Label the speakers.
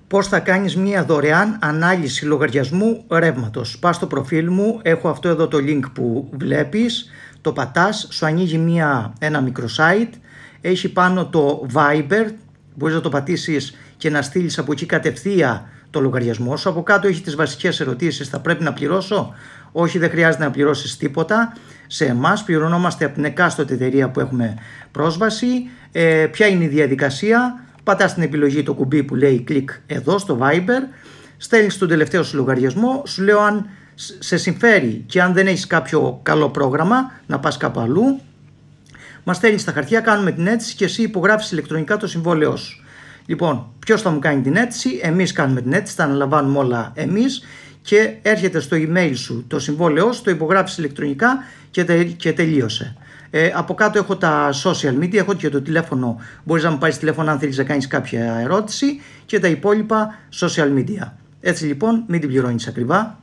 Speaker 1: Πώς θα κάνεις μία δωρεάν ανάλυση λογαριασμού ρεύματος. Πας στο προφίλ μου, έχω αυτό εδώ το link που βλέπεις, το πατάς, σου ανοίγει ένα μικρό site, έχει πάνω το Viber, μπορείς να το πατήσεις και να στείλεις από εκεί κατευθείαν το λογαριασμό σου. Από κάτω έχει τις βασικές ερωτήσεις, θα πρέπει να πληρώσω? Όχι, δεν χρειάζεται να πληρώσεις τίποτα. Σε εμάς πληρωνόμαστε από την εκάστοτε εταιρεία που έχουμε πρόσβαση. Ποια είναι η διαδικασία? Πατάς την επιλογή, το κουμπί που λέει κλικ εδώ στο Viber, στέλνεις τον τελευταίο σου λογαριασμό, σου λέω αν σε συμφέρει και αν δεν έχεις κάποιο καλό πρόγραμμα να πας κάπου αλλού, μας στέλνεις τα χαρτιά, κάνουμε την αίτηση και εσύ υπογράφεις ηλεκτρονικά το συμβόλαιό σου. Λοιπόν, ποιος θα μου κάνει την αίτηση? Εμείς κάνουμε την αίτηση, τα αναλαμβάνουμε όλα εμείς και έρχεται στο email σου το συμβόλαιό σου, το υπογράφεις ηλεκτρονικά και τελείωσε. Από κάτω έχω τα social media, έχω και το τηλέφωνο, μπορείς να μου πάρεις τηλέφωνο αν θέλεις να κάνεις κάποια ερώτηση και τα υπόλοιπα social media. Έτσι λοιπόν, μην την πληρώνεις ακριβά.